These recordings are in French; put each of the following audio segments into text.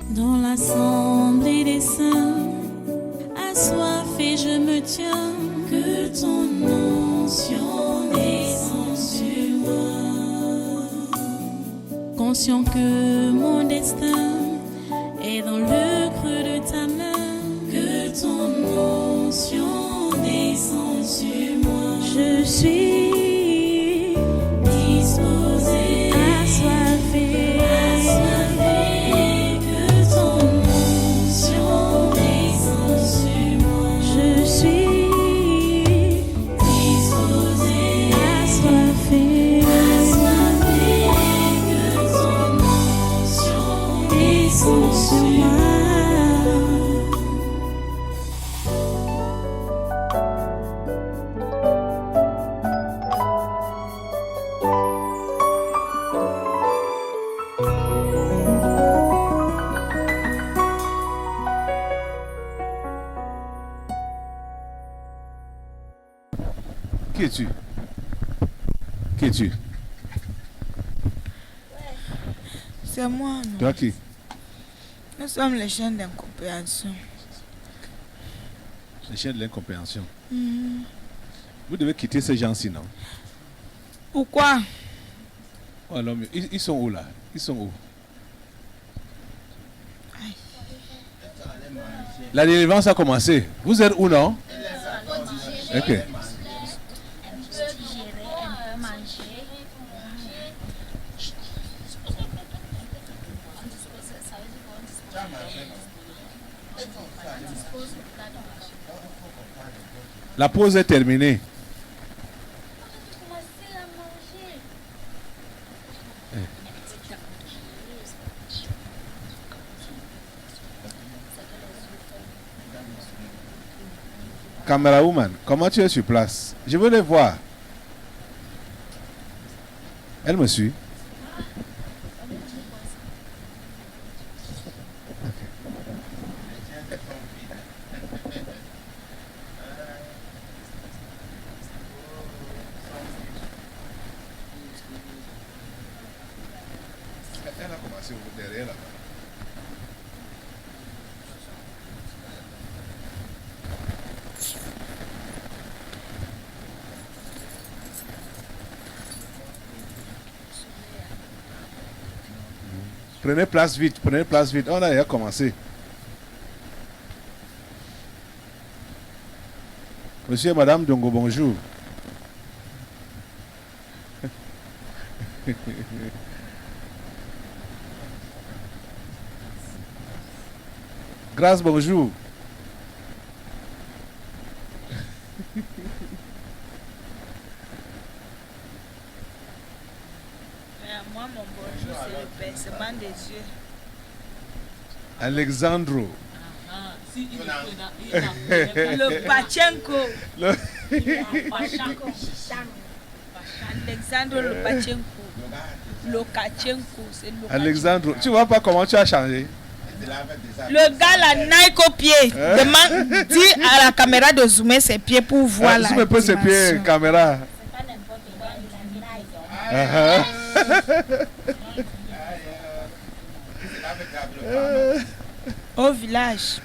Dans l'assemblée des saints, assoiffé je me tiens, que ton onction descende sur moi. Conscient que mon destin est dans le creux de ta main, que ton onction descende sur moi. Je suis disposé, assoiffé, que ton onction descende sur moi. Je suis disposé, assoiffé, que ton onction descende sur moi. Qui es-tu? Qui es-tu? C'est moi, non? Toi qui? Nous sommes les chaînes d'incompréhension. Les chiens de l'incompréhension. Vous devez quitter ces gens-ci, non? Pourquoi? Oh, alors, mais ils sont où là? Ils sont où? La délivrance a commencé. Vous êtes où, non? Ok. La pause est terminée. Camera woman, comment tu es sur place? Je veux les voir. Elle me suit. Elle a commencé derrière là-bas. Prenez place vite, prenez place vite. On a déjà commencé. Monsieur et Madame Dongo, bonjour. Grâce, bonjour. Moi, mon bonjour, c'est le pincement des yeux. Alexandro. Le Pachenko. Le- Alexandre Lopachenko. Lokachenko, c'est Lokachenko. Alexandro, tu vois pas comment tu as changé? Le gars la Nike au pied. Dis à la caméra de zoomer ses pieds pour voir la Zoom un peu ses pieds, dimension. caméra. Au village.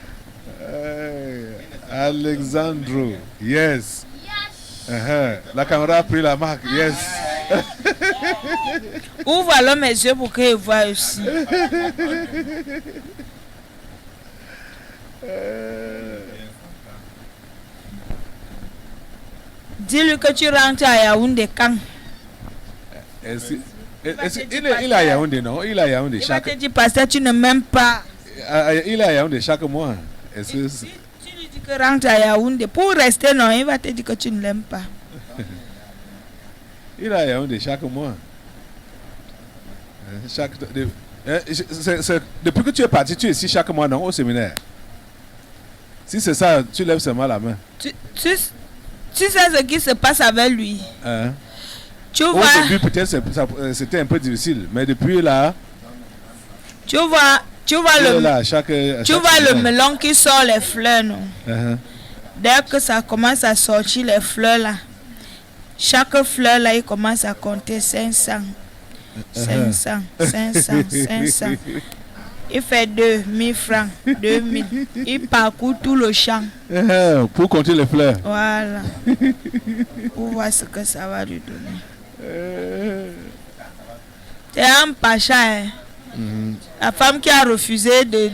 Alexandro, yes. La caméra a pris la marque, yes. Ouvre alors mes yeux pour qu'il voie aussi. Dis-lui que tu rentres à Yaoundé quand. Il est à Yaoundé, non? Il est à Yaoundé Il va chaque... te dire, pasteur, tu ne m'aimes pas. Il est à Yaoundé chaque mois. Est-ce que... Si tu lui dis que rentre à Yaoundé, pour rester, non, il va te dire que tu ne l'aimes pas. Il est à Yaoundé chaque mois. Depuis que tu es parti, tu es ici chaque mois, non? Au séminaire. Si c'est ça, tu lèves seulement la main. Tu sais ce qui se passe avec lui. Hein? Tu Au vois, début, peut-être c'était un peu difficile, mais depuis là, tu vois il est le, là, tu vois le melon qui sort les fleurs, non? Dès que ça commence à sortir les fleurs là, chaque fleur là, il commence à compter 500. 500, 500, 500. Il fait 2000 francs. 2000. Il parcourt tout le champ. Pour compter les fleurs. Voilà. Pour voir ce que ça va lui donner. C'est un pacha. Hein. La femme qui a refusé de.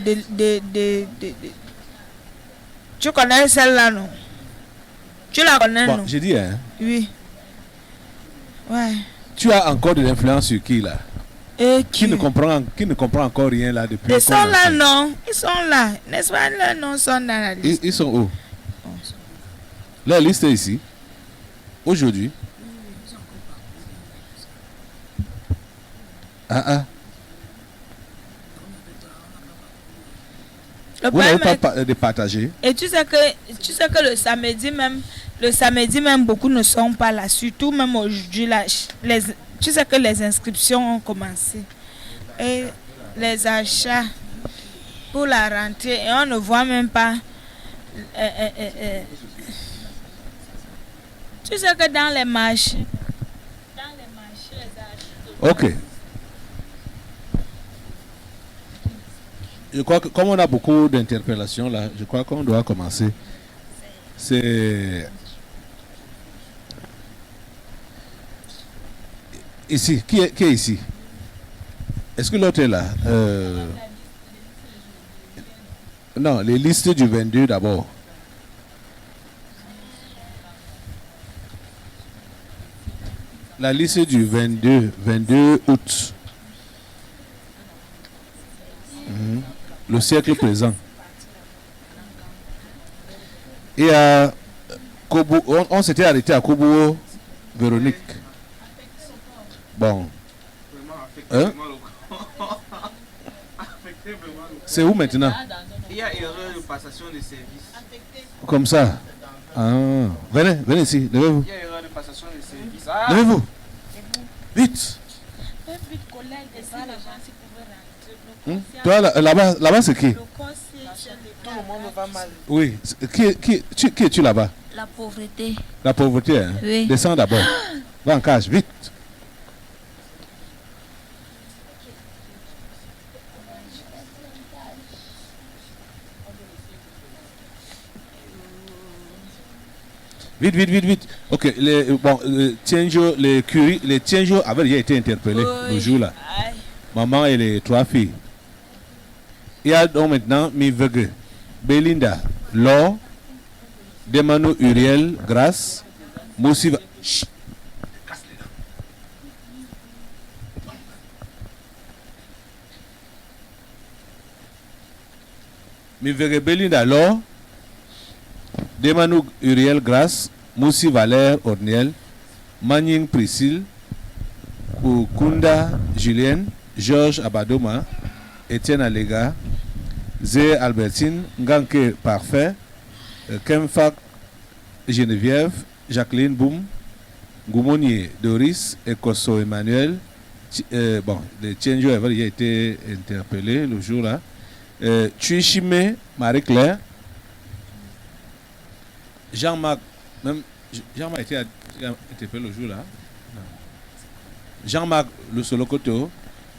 Tu connais celle-là, non? Tu la connais, Bon, non? j'ai dit, hein. Oui. Ouais. Tu as encore de l'influence sur qui, là? Et Qui ne comprend encore rien, là, depuis. Ils sont là, non? Ils sont là. N'est-ce pas? Leurs noms sont dans la liste. Ils sont où? La liste est ici. Aujourd'hui. Ah. Le Vous n'avez problème pas de partager. Et tu sais que le samedi même, beaucoup ne sont pas là. Surtout même aujourd'hui, là, tu sais que les inscriptions ont commencé. Et les achats pour la rentrée. Et on ne voit même pas. Tu sais que dans les marchés, les achats. Ok. Je crois que comme on a beaucoup d'interpellations là, je crois qu'on doit commencer. C'est ici. Qui est ici? Est-ce que l'autre est là? Non, les listes du 22 d'abord. La liste du 22 août. Le siècle présent. Et à Kobo, on s'était arrêté à Kobo, Véronique. Bon. Hein? C'est où maintenant? Il y a erreur de passation de service. Comme ça. Ah. Venez ici, levez-vous. Il y a erreur de passation de service. Levez-vous. Vite. Toi, là-bas, c'est qui? Tout le monde va mal. Oui. Qui es-tu là-bas? La pauvreté. La pauvreté, hein? Oui. Descends d'abord. Va en cage, vite. Vite. Ok, les Tienjo avaient déjà été interpellés le jour-là. Maman et les 3 filles. Il y a donc maintenant Mivege, Belinda, Laure, Demano Uriel, Grace, Moussiva. Mivege, Belinda, Laure, Demano Uriel, Grace, Moussi Valère, Orniel, Manning Priscille, Kunda Julien, Georges Abadoma, Étienne Alega, Zé Albertine, Nganke Parfait, Kemfak Geneviève, Jacqueline Boum, Goumonier Doris et Kosso Emmanuel. Les Tienjo avaient déjà été interpellés le jour-là. Tuishime Marie-Claire, Jean-Marc a été interpellé le jour-là. Jean-Marc Le Solokoto,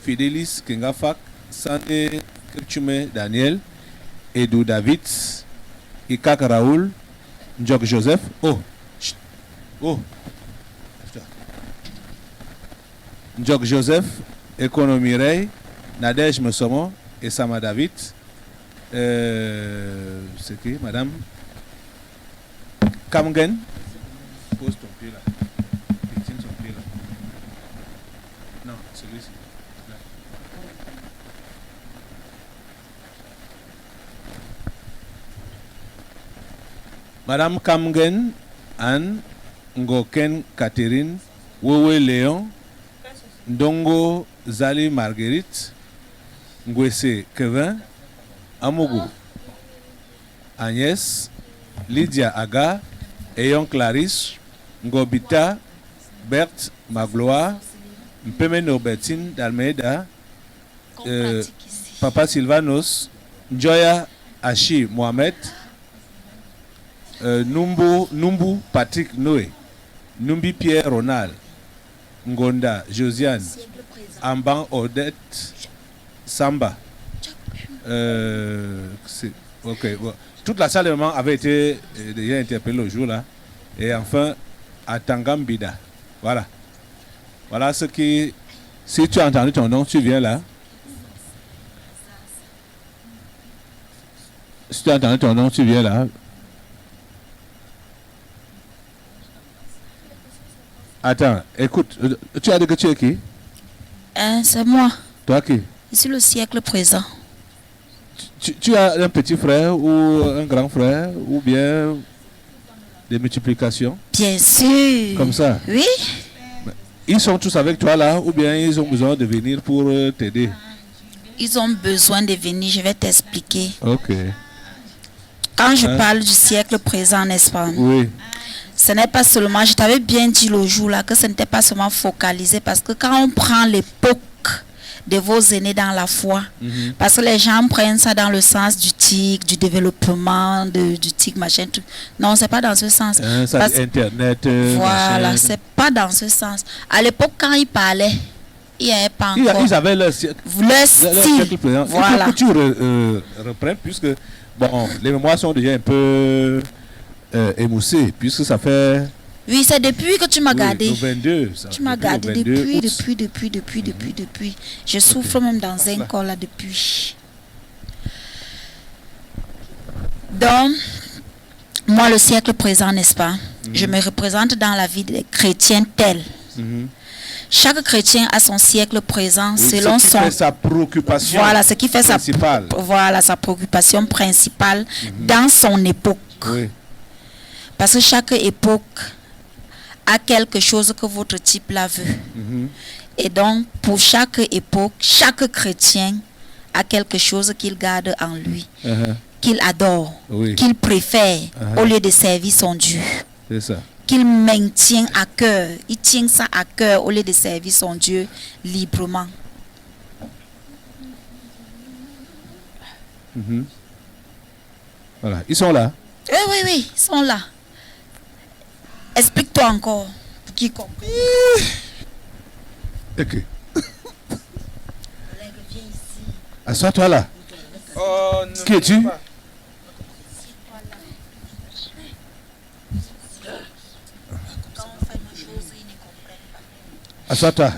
Fidélis Kengafak, Sane Kirchume Daniel, Edou David, Ikak Raoul, Njok Joseph. Njok Joseph, Ekonomi Rey, Nadège Messomo et Sama David. C'est qui, madame? Kamgen. Pose ton pied là. Tiens son pied là. Non, celui-ci. Là. Madame Kamgen, Anne, Ngoken Catherine, Wewe Léon, Ndongo Zali Marguerite, Ngwese Kevin, Amougou, Agnès, Lydia Aga, Eyon Clarisse, Ngobita, Berthe Magloire, Mpeme Norbertine d'Almeida, Papa Sylvanos, Njoya Achi Mohamed, Numbu Patrick Noé, Numbi Pierre Ronald, Ngonda Josiane, Amban Odette Samba, Ok. Bon. Toute la salle de maman avait été déjà interpellée le jour-là. Et enfin, à Tangambida. Voilà. Voilà ce qui... Si tu as entendu ton nom, tu viens là. Si tu as entendu ton nom, tu viens là. Attends, écoute, tu as dit que tu es qui? C'est moi. Toi qui? Je suis le siècle présent. Tu as un petit frère ou un grand frère ou bien des multiplications? Bien sûr. Comme ça? Oui. Ils sont tous avec toi là ou bien ils ont besoin de venir pour t'aider? Ils ont besoin de venir, je vais t'expliquer. Ok. Quand je parle du siècle présent, n'est-ce pas? Oui. Ce n'est pas seulement, je t'avais bien dit le jour là, que ce n'était pas seulement focalisé, parce que quand on prend l'époque de vos aînés dans la foi, parce que les gens prennent ça dans le sens du TIC, du développement, du TIC, machin, tout. Non, c'est pas dans ce sens. Ça, Parce- Internet. Voilà, machin. c'est pas dans ce sens. À l'époque, quand ils parlaient, il n'y avait pas encore Ils avaient leur siècle leur style. présent. Voilà. Il faut que tu reprennes puisque bon, les mémoires sont déjà un peu émoussées puisque ça fait Oui, c'est depuis que tu m'as gardé. le 22. Tu m'as gardé depuis. Je souffre même dans un corps là depuis. Donc, moi, le siècle présent, n'est-ce pas? Je me représente dans la vie des chrétiens tel. Chaque chrétien a son siècle présent selon ce qui son... fait sa préoccupation. Voilà, ce qui fait principale. sa préoccupation principale dans son époque. Oui. Parce que chaque époque a quelque chose que votre type là veut. Et donc, pour chaque époque, chaque chrétien a quelque chose qu'il garde en lui, qu'il adore, Oui. qu'il préfère au lieu de servir son Dieu, C'est ça. qu'il maintient à cœur. Il tient ça à cœur au lieu de servir son Dieu librement. Voilà. Ils sont là. Oui, ils sont là. Explique-toi encore, pour qu'ils comprennent. Ok. Assois-toi là. Oh, ne Qui es-tu? pas. Assois-toi.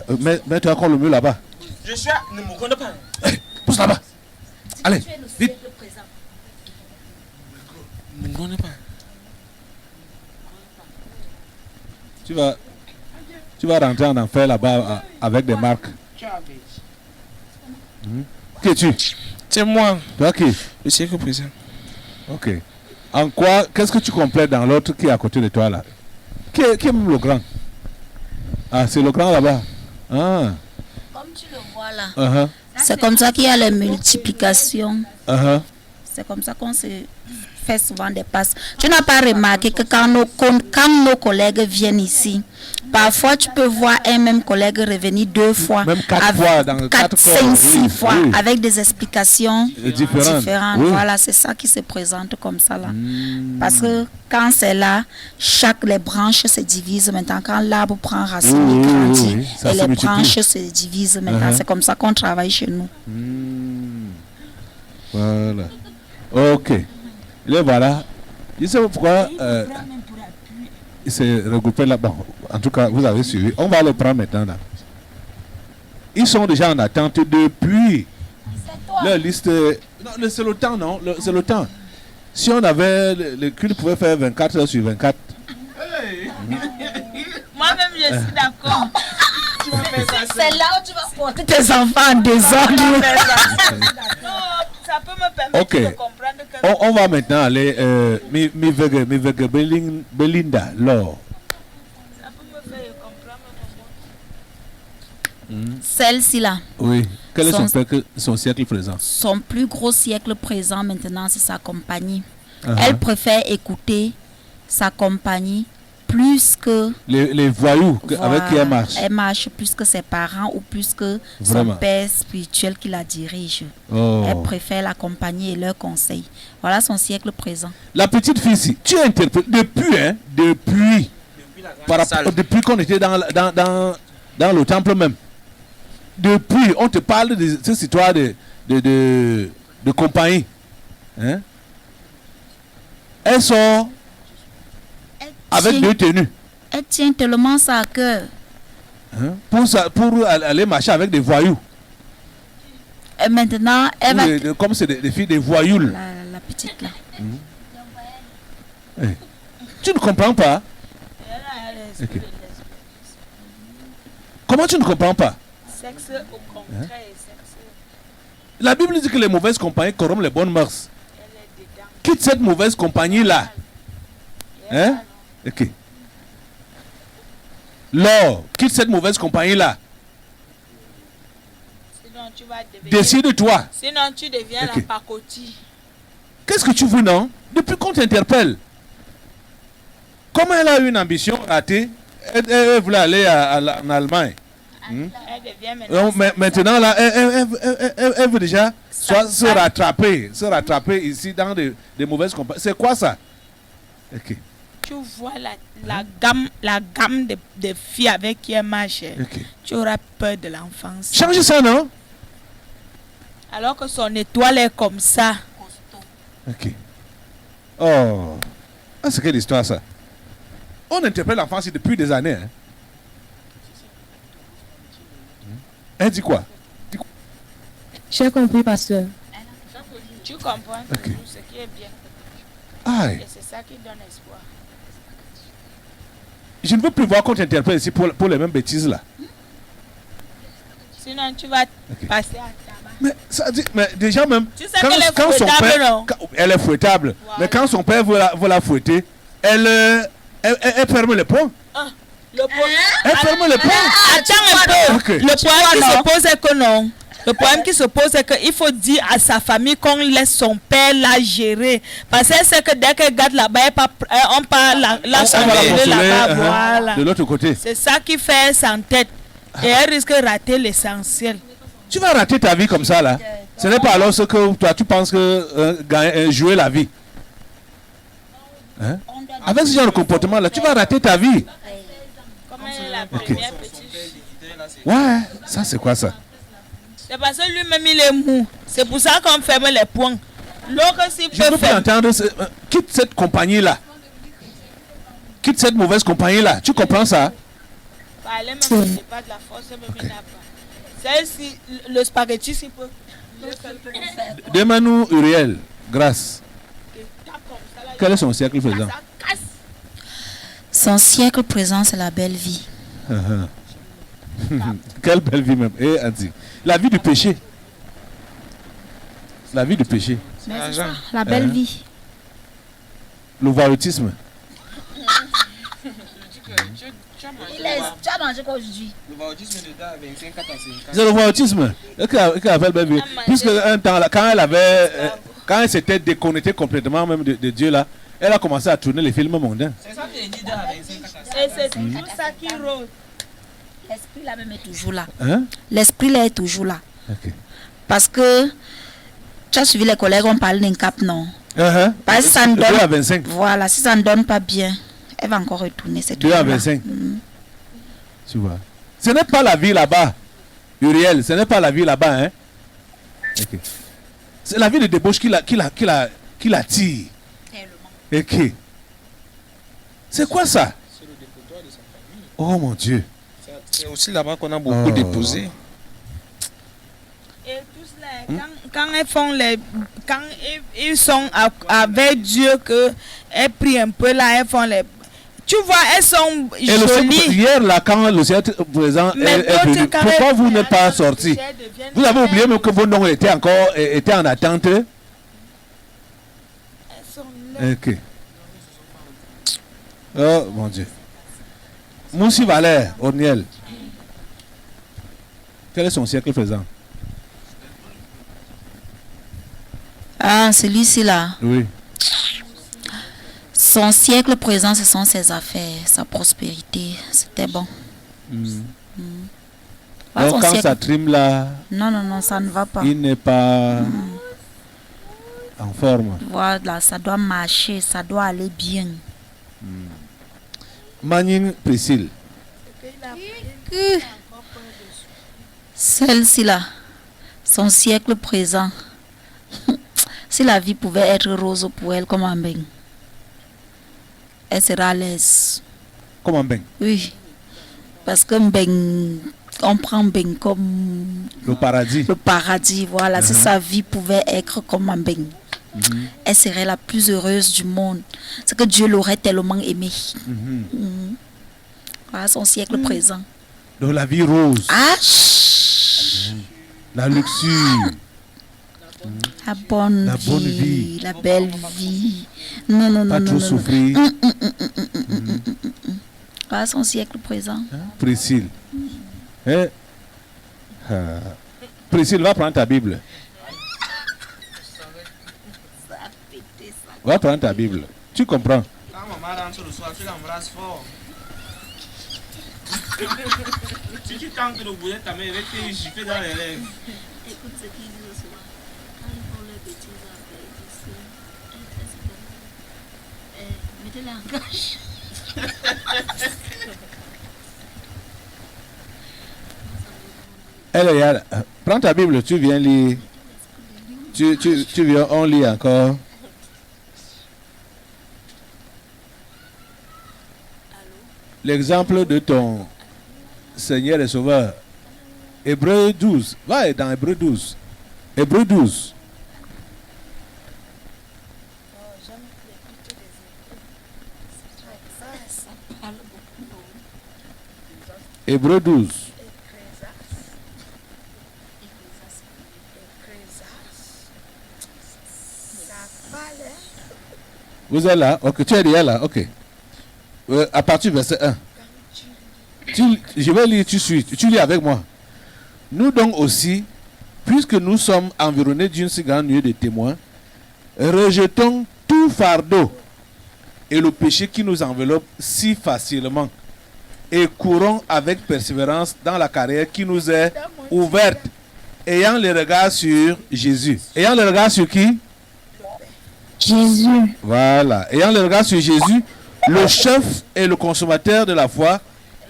Mets-toi encore le mur là-bas. Je suis ne me connais pas. Pousse là-bas. Allez, vite. Ne me connais pas. Tu vas rentrer en enfer là-bas avec des marques. Qui es-tu? C'est moi, Toi qui? le siècle présent. Ok. En quoi, qu'est-ce que tu complètes dans l'autre qui est à côté de toi là? Qui est même le grand? Ah, c'est le grand là-bas. Ah. Comme tu le vois là, Uh-huh. c'est comme ça qu'il y a les multiplications. Uh-huh. C'est comme ça qu'on se fait souvent des passes. Tu n'as pas remarqué que quand nos collègues viennent ici, parfois tu peux voir un même collègue revenir 2 fois, Même 4 fois, dans 4 5, corps, 6 oui, fois, oui. avec des explications Différentes. Oui. Voilà, c'est ça qui se présente comme ça là. Parce que quand c'est là, les branches se divisent maintenant. Quand l'arbre prend racine, Oui, il oui, grandit. oui. Ça Et se les multiplie. branches se divisent maintenant. Uh-huh. C'est comme ça qu'on travaille chez nous. Voilà. Ok. Et voilà. Je sais pas pourquoi il s'est regroupé là. Bon, en tout cas, vous avez suivi. On va les prendre maintenant là. Ils sont déjà en attente depuis leur liste. Non, c'est le temps, non? C'est le temps. Si on avait le culte pouvait faire 24 heures sur 24. Moi-même, je suis d'accord. C'est là où tu vas porter tes enfants en désordre. Non, ça peut me permettre Ok. de comprendre que On va maintenant aller. Mi vege Belinda, Laure. ça peut me faire comprendre. Celle-ci là, Oui. Quel est Son- son siècle présent? son plus gros siècle présent maintenant, c'est sa compagnie. Uh-huh. Elle préfère écouter sa compagnie plus que... Les voyous avec qui elle Voilà, marche. elle marche plus que ses parents ou plus que Vraiment. son père spirituel qui la dirige. Oh. Elle préfère la compagnie et leurs conseils. Voilà son siècle présent. La petite fille ici, tu interprètes depuis, hein, depuis, par rapport, depuis qu'on était dans le temple même. Depuis, on te parle de cette histoire de de compagnie. Hein? Elle sort avec deux tenues. Elle tient tellement ça à cœur. Hein? Pour aller marcher avec des voyous. Et maintenant, elle va... Comme c'est des filles, des voyous. La petite là. Hey. Tu ne comprends pas? Ok. Comment tu ne comprends pas? Sexe au contraire et sexe. La Bible dit que les mauvaises compagnies corrompent les bonnes mœurs. Elle est dedans. Quitte cette mauvaise compagnie-là. Hein? Ok. Laure, quitte cette mauvaise compagnie-là. Sinon, tu vas devenir... Décide-toi. Sinon, tu deviens Ok. la pacotille. Qu'est-ce que tu veux, non? Depuis qu'on t'interpelle. Comment elle a eu une ambition ratée? Elle voulait aller en Allemagne. Elle devient maintenant... Donc, maintenant, là, elle veut déjà se rattraper ici dans des mauvaises compagnies. C'est quoi ça? Ok. Tu vois la gamme de filles avec qui elle marche. Ok. Tu auras peur de l'enfance. Change ça, non? Alors que son étoile est comme ça. Ok. Oh. Ah, c'est quelle histoire ça? On interpelle l'enfant ici depuis des années. Hein? Elle dit quoi? J'ai compris, pasteur. Tu comprends Ok. toujours ce qui est bien. Aïe. Et c'est ça qui donne espoir. Je ne veux plus voir qu'on t'interpelle ici pour les mêmes bêtises là. Sinon, tu vas passer à tabac. Mais ça dit, mais déjà même, Tu sais qu'elle est fouettable, non? elle est fouettable. Voilà. Mais quand son père veut la fouetter, elle ferme les poings. Le problème... Elle ferme les poings. Attends un peu. Ok. Le problème qui se pose est que non. Le problème qui se pose c'est qu'il faut dire à sa famille qu'on laisse son père la gérer. Parce qu'elle sait que dès qu'elle garde là-bas, on part la On va la consoler consoler, là-bas. Voilà. de l'autre côté. C'est ça qui fait sans tête. Et elle risque de rater l'essentiel. Tu vas rater ta vie comme ça là. Ce n'est pas alors ce que toi tu penses que jouer la vie. Hein? Avec ce genre de comportement là, tu vas rater ta vie. Comme elle est la première petite fille. Ouais, ça c'est quoi ça? C'est parce que lui-même il est mou. C'est pour ça qu'on ferme les poings. L'autre s'il Je ne peut peux plus faire. entendre. Quitte cette compagnie là. Quitte cette mauvaise compagnie là. Tu comprends ça? Parler même, c'est pas de la force, même il n'a pas. Celle-ci, le spaghetti, s'il peut. Demande-nous Uriel, grâce. Quel est son siècle présent? Son siècle présent, c'est la belle vie. Quelle belle vie même. Eh, Andy. La vie du péché. La vie du péché. Mais c'est ça, la belle vie. Le voyoutisme. Tu as mangé quoi aujourd'hui? Le baptisme de date 25 à 50. C'est le voyoutisme. Qu'elle appelle belle vie. Puisque un temps là, quand elle s'était déconnectée complètement même de Dieu là, elle a commencé à tourner les films mondains. C'est ça que je dis date 25 à 50. Et c'est tout ça qui rôde. L'esprit là même est toujours là. Hein? L'esprit là est toujours là. Ok. Parce que tu as suivi les collègues, on parle d'un cap, non? Parce que ça ne 2 à donne... 25. Voilà, si ça ne donne pas bien, elle va encore retourner. C'est 2 à toujours là. 25. Tu vois. Ce n'est pas la vie là-bas, Uriel. Ce n'est pas la vie là-bas. Hein? Ok. C'est la vie de débauche qui l'attire. Ok. C'est quoi ça? C'est le dépotoir de sa famille. Oh mon Dieu. C'est aussi là-bas qu'on a beaucoup déposé. Et tout cela, quand elles font les. Quand ils sont avec Dieu, que elles prient un peu là, elles font les. Tu vois, elles sont Et le jolies. hier là, quand le Seigneur présent Mais est venu, d'autres, quand pourquoi elles- vous n'êtes pas sortis? elles deviennent Vous avez oublié même que vos noms étaient en attente. Elles sont là. Ok. Oh mon Dieu. Moussi Valère, Orniel. Quel est son siècle présent? Ah, celui-ci là. Oui. Son siècle présent, ce sont ses affaires, sa prospérité. C'était bon. Pas son Donc quand siècle- ça trime là, Non, non, non, ça ne va pas. il n'est pas en forme. Voilà, ça doit marcher, ça doit aller bien. Manine Priscille. Celle-ci là, son siècle présent. Si la vie pouvait être rose pour elle comme un bain, elle sera à l'aise. Comme un bain. Oui. Parce que bain, on prend bain comme Le paradis. le paradis. Voilà. Si sa vie pouvait être comme un bain, Mhm. elle serait la plus heureuse du monde. C'est que Dieu l'aurait tellement aimée. Mhm. Mhm. Voilà son siècle présent. Donc la vie rose, Ah, la luxure. la bonne La bonne vie, vie. la belle vie. Non, non, non, Pas non, trop non, non. souffrir. Voilà son siècle présent. Priscille. Eh? Ah. Priscille, va prendre ta Bible. Va prendre ta Bible. Tu comprends? Quand maman rentre le soir, tu l'embrasses fort. Si tu tentes de bouger ta main, elle va te gifler dans les lèvres. Écoute ce qu'ils disent souvent. Quand ils font leurs bêtises après, ils disent que mettez-la en cache. Elle est là. Prends ta Bible, tu viens lire. Tu viens, on lit encore. L'exemple de ton Seigneur et Sauveur. Hébreu 12. Va dans Hébreu 12. Hébreu 12. Hébreu 12. Vous êtes là? Ok, tu es déjà là? Ok. À partir du verset 1. Je vais lire, tu suis. Tu lis avec moi. Nous donc aussi, puisque nous sommes environnés d'une si grande nuée de témoins, rejetons tout fardeau et le péché qui nous enveloppe si facilement et courons avec persévérance dans la carrière qui nous est ouverte, ayant le regard sur Jésus. Ayant le regard sur qui? Jésus. Voilà. Ayant le regard sur Jésus, le chef et le consommateur de la foi,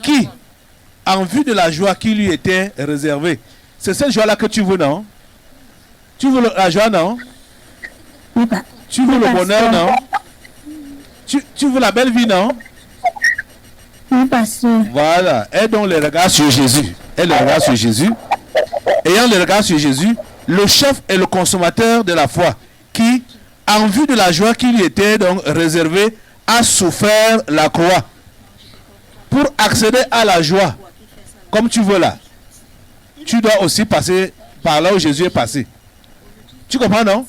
qui, en vue de la joie qui lui était réservée, c'est cette joie-là que tu veux, non? Tu veux la joie, non? Oui, Tu veux le bonheur, non? Tu veux la belle vie, non? oui, pasteur. Voilà. Aie donc le regard sur Jésus. Aie le regard sur Jésus. Ayant le regard sur Jésus, le chef et le consommateur de la foi, qui, en vue de la joie qui lui était donc réservée, a souffert la croix pour accéder à la joie comme tu veux là. Tu dois aussi passer par là où Jésus est passé. Tu comprends, non?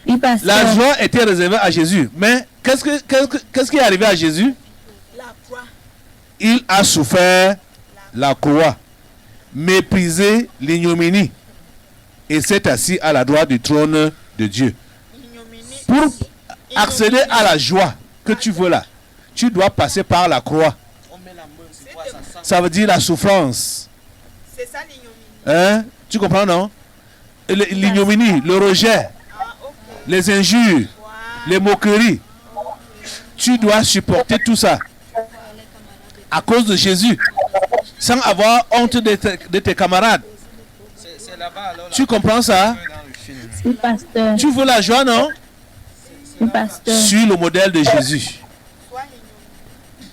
Oui, pasteur. La joie était réservée à Jésus. Mais qu'est-ce qui est arrivé à Jésus? La croix. Il a souffert la croix, méprisé l'ignominie et s'est assis à la droite du trône de Dieu. Pour accéder à la joie que tu veux là, tu dois passer par la croix. On met la main, c'est quoi ça sent? Ça veut dire la souffrance. C'est ça l'ignominie. Hein? Tu comprends, non? L'ignominie, le rejet, les injures, les moqueries. Tu dois supporter tout ça à cause de Jésus, sans avoir honte de tes camarades. C'est là-bas alors. Tu comprends ça? Dans le film. Oui, pasteur. Tu veux la joie, non? Oui, pasteur. Suis le modèle de Jésus.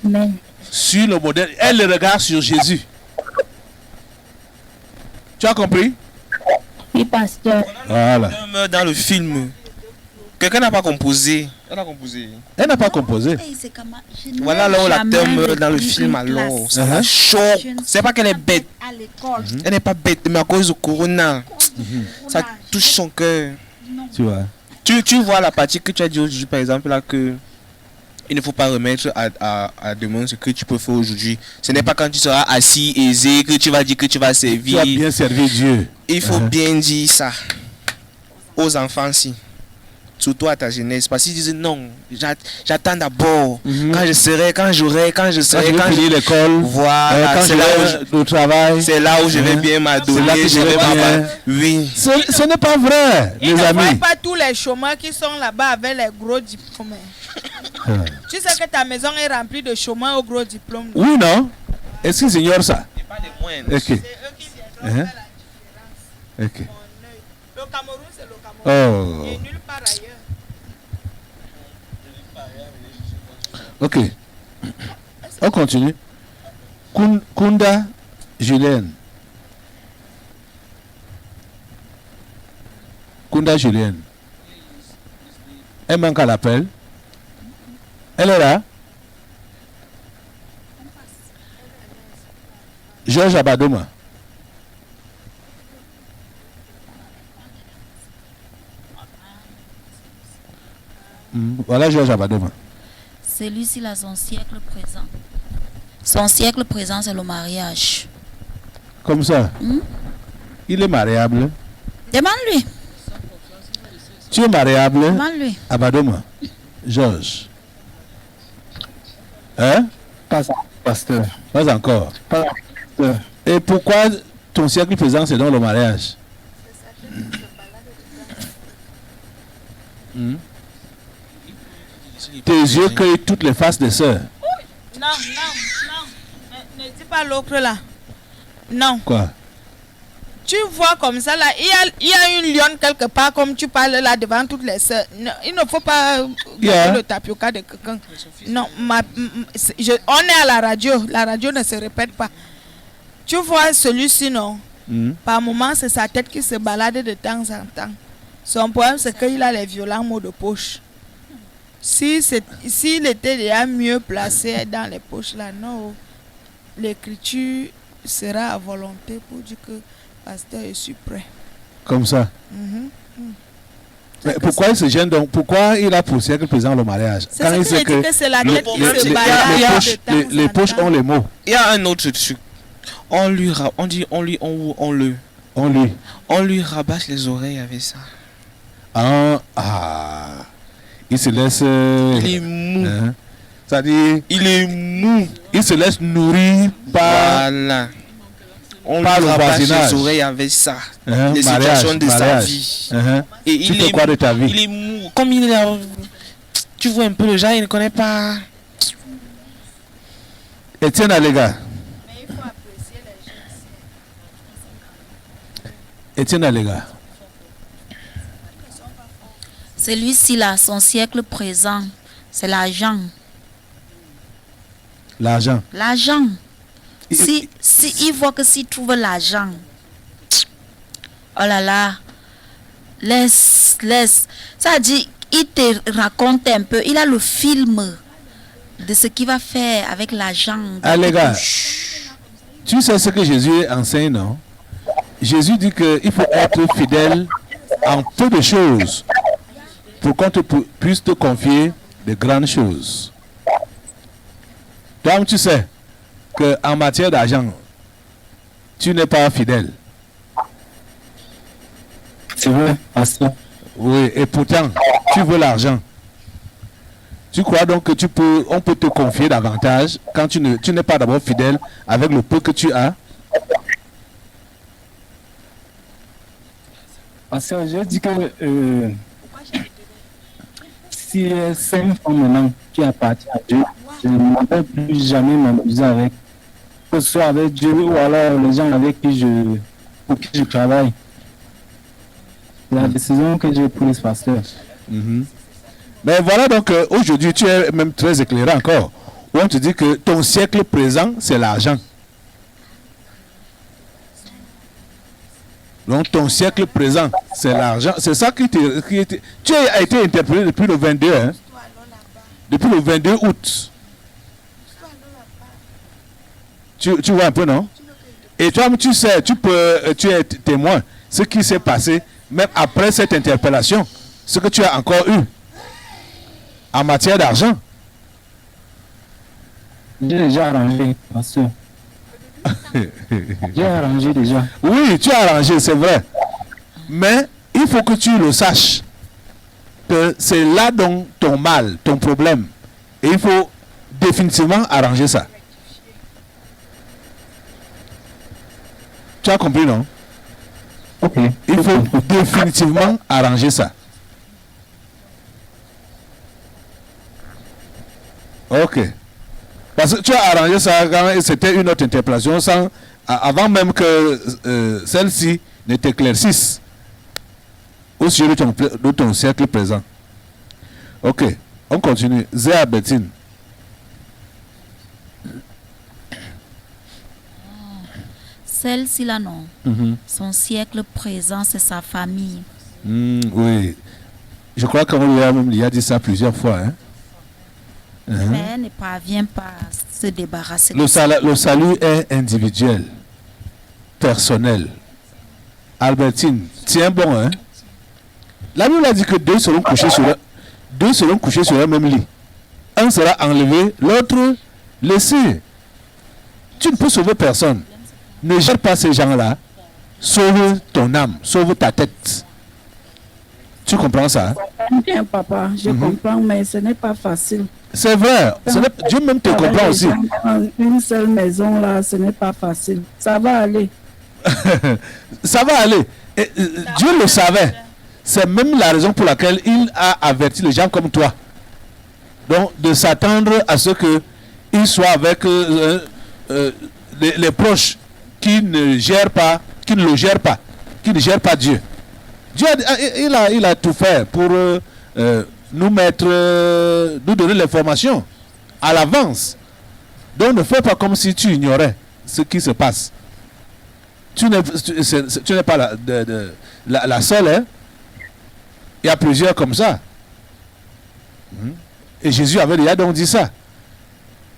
Amen. Suis le modèle. Elle le regarde sur Jésus. Tu as compris? Oui, pasteur. Voilà. L'acteur meurt dans le film. Quelqu'un n'a pas composé. Elle a composé. Elle n'a pas composé. Hey, c'est comme- je n'ai Voilà là où l'acteur jamais meurt dans le vécu film une alors. classe. Ça la choque. Je ne C'est pas qu'elle est bête. À l'école. Elle n'est pas bête, mais à cause du corona, ça touche son cœur. Tu vois. Tu vois la partie que tu as dit aujourd'hui, par exemple, là, que il ne faut pas remettre à demain ce que tu peux faire aujourd'hui. Ce n'est pas quand tu seras assis, aisé, que tu vas dire que tu vas Tu servir. as bien servi Dieu. Il faut bien dire ça aux enfants, si. Surtout à ta jeunesse. Parce qu'ils disent non, j'attends d'abord. Quand je serai, quand j'aurai, quand je Quand serai, je vais quand finir l'école, Voilà, quand je c'est là où vais au travail. c'est là où je vais bien C'est là m'adonner. que Je je vais vais bien. m'abattre. Oui. Ce n'est pas vrai, Ils les ne voient amis. pas tous les chômeurs qui sont là-bas avec les gros diplômes. Tu sais que ta maison est remplie de chômeurs au gros diplôme. Oui, non? Est-ce qu'ils ignorent ça? C'est pas des moindres. Ok. C'est eux qui viendront Hein? faire la différence. Ok. Le Cameroun, c'est le Cameroun. Oh. Et nulle part ailleurs. Ok. On continue. Kunda Julienne. Kunda Julienne. Elle manque à l'appel. Elle est là. Georges Abadoma. Voilà Georges Abadoma. Celui-ci là, son siècle présent. Son siècle présent, c'est le mariage. Comme ça. Il est mariable. Demande-lui. Tu es mariable. Demande-lui. Abadoma. Georges. Hein? Pas pasteur. Pas encore. Pas pasteur. Et pourquoi ton siècle présent, c'est dans le mariage? Tes yeux cueillent toutes les faces des sœurs. Non. Ne dis pas l'autre là. Non. Quoi? Tu vois comme ça là, il y a une lionne quelque part comme tu parles là devant toutes les sœurs. Non, il ne faut pas Yeah. le tapioca de quelqu'un. Non, on est à la radio ne se répète pas. Tu vois celui-ci non? Par moment c'est sa tête qui se balade de temps en temps. Son problème c'est qu'il a les violents mots de poche. S'il était déjà mieux placé dans les poches là, non, l'écriture sera à volonté pour dire que pasteur, je suis prêt. Comme ça. Mais pourquoi il se gêne donc? Pourquoi il a pour siècle présent le mariage? C'est ce que je dis que c'est la tête qui se balade. Les poches ont les mots. Il y a un autre truc. On lui rabâche les oreilles avec ça. Il se laisse. Il est mou. C'est-à-dire. Il est mou. Il se laisse nourrir par. Voilà. On Par lui le rabâche voisinage. les oreilles avec ça. Les Mariage, situations de sa mariage. vie. Tu Et il fais est quoi de ta vie? Il est mou. Comme il est là, tu vois un peu le genre, il ne connaît pas. Étienne Allega. Étienne Allega. Celui-ci là, son siècle présent, c'est l'argent. L'argent. L'argent. Si il voit que s'il trouve l'argent, oh là là, laisse. Ça dit, il te raconte un peu, il a le film de ce qu'il va faire avec l'argent. Les gars, tu sais ce que Jésus enseigne, non? Jésus dit qu'il faut être fidèle en peu de choses pour qu'on puisse te confier de grandes choses. Toi, tu sais qu'en matière d'argent, tu n'es pas fidèle. C'est vrai, pasteur. Oui, et pourtant, tu veux l'argent. Tu crois donc que on peut te confier davantage quand tu n'es pas d'abord fidèle avec le peu que tu as? Pasteur, je dis que si les 5 femmes maintenant qui appartiennent à Dieu, je ne peux plus jamais m'amuser avec. Que ce soit avec Dieu ou alors les gens avec pour qui je travaille. C'est la décision que j'ai prise, pasteur. Mais voilà donc aujourd'hui tu es même très éclairé encore. Où on te dit que ton siècle présent c'est l'argent. Donc ton siècle présent c'est l'argent. C'est ça qui était. Tu as été interpellé depuis le 22. Hein? Depuis le 22 août. Tu vois un peu, non? Et toi, tu sais, tu es témoin ce qui s'est passé même après cette interpellation, ce que tu as encore eu en matière d'argent. J'ai déjà arrangé, pasteur. J'ai arrangé déjà. Oui, tu as arrangé, c'est vrai. Mais il faut que tu le saches que c'est là donc ton mal, ton problème. Et il faut définitivement arranger ça. Tu as compris, non? Ok. Il faut définitivement arranger ça. Ok. Parce que tu as arrangé ça quand c'était une autre interpellation avant même que celle-ci ne t'éclaircisse. au sujet de ton cercle présent. Ok, on continue. Zéa Bettine. Celle-ci là, non. Son siècle présent, c'est sa famille. Oui. Je crois qu'on lui a dit ça plusieurs fois. Hein? Mais elle ne parvient pas à se débarrasser de Le ça. salut est individuel, personnel. Albertine, tiens bon, hein? La Bible a dit que deux seront couchés sur un même lit. Un sera enlevé, l'autre laissé. Tu ne peux sauver personne. Ne gère pas ces gens-là. Sauve ton âme, sauve ta tête. Tu comprends ça? Hein? Bien, papa, je comprends, mais ce n'est pas facile. C'est vrai. Dieu même te comprend aussi. Dans une seule maison, là, ce n'est pas facile. Ça va aller. Ça va aller. Et, Dieu le savait. C'est même la raison pour laquelle il a averti les gens comme toi. Donc, de s'attendre à ce qu'ils soient avec les proches qui ne gèrent pas, qui ne le gèrent pas, qui ne gèrent pas Dieu. Dieu il a tout fait pour nous mettre, nous donner l'information à l'avance. Donc ne fais pas comme si tu ignorais ce qui se passe. Tu n'es pas la seule. Hein? Il y a plusieurs comme ça. Et Jésus avait déjà donc dit ça.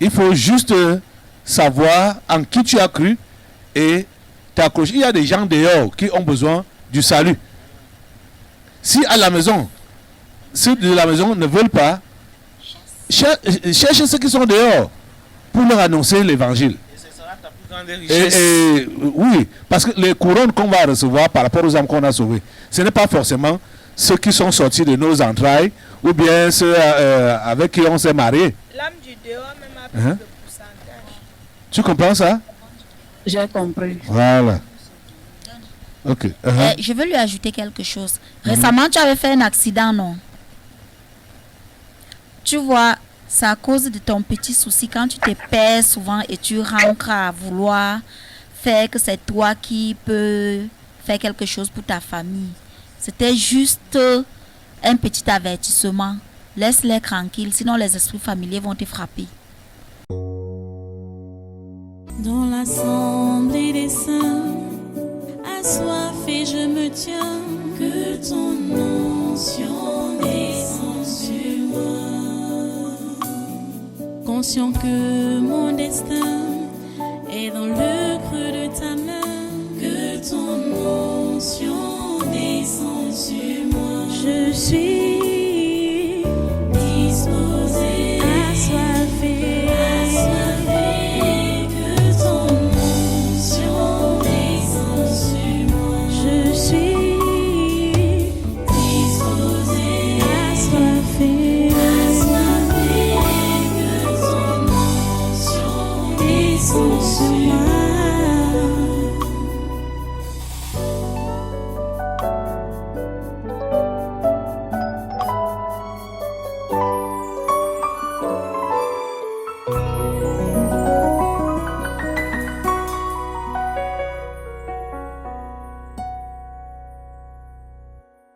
Il faut juste savoir en qui tu as cru et t'accrocher. Il y a des gens dehors qui ont besoin du salut. Si à la maison, ceux de la maison ne veulent pas, cherche ceux qui sont dehors pour leur annoncer l'évangile. Et oui, parce que les couronnes qu'on va recevoir par rapport aux âmes qu'on a sauvées, ce n'est pas forcément ceux qui sont sortis de nos entrailles ou bien ceux avec qui on s'est marié. L'âme du dehors même a plus de pourcentage. Tu comprends ça? J'ai compris. Voilà. Ok. Je veux lui ajouter quelque chose. Récemment, tu avais fait un accident, non? Tu vois, c'est à cause de ton petit souci. Quand tu te perds souvent et tu rentres à vouloir faire que c'est toi qui peux faire quelque chose pour ta famille. C'était juste un petit avertissement. Laisse-les tranquilles, sinon les esprits familiers vont te frapper. Dans l'assemblée des saints, assoiffé je me tiens, que ton onction descende sur moi. Conscient que mon destin est dans le creux de ta main, que ton onction descende sur moi. Je suis disposé, assoiffé, que ton onction descende sur moi. Je suis disposé, assoiffé, que ton onction descende sur moi.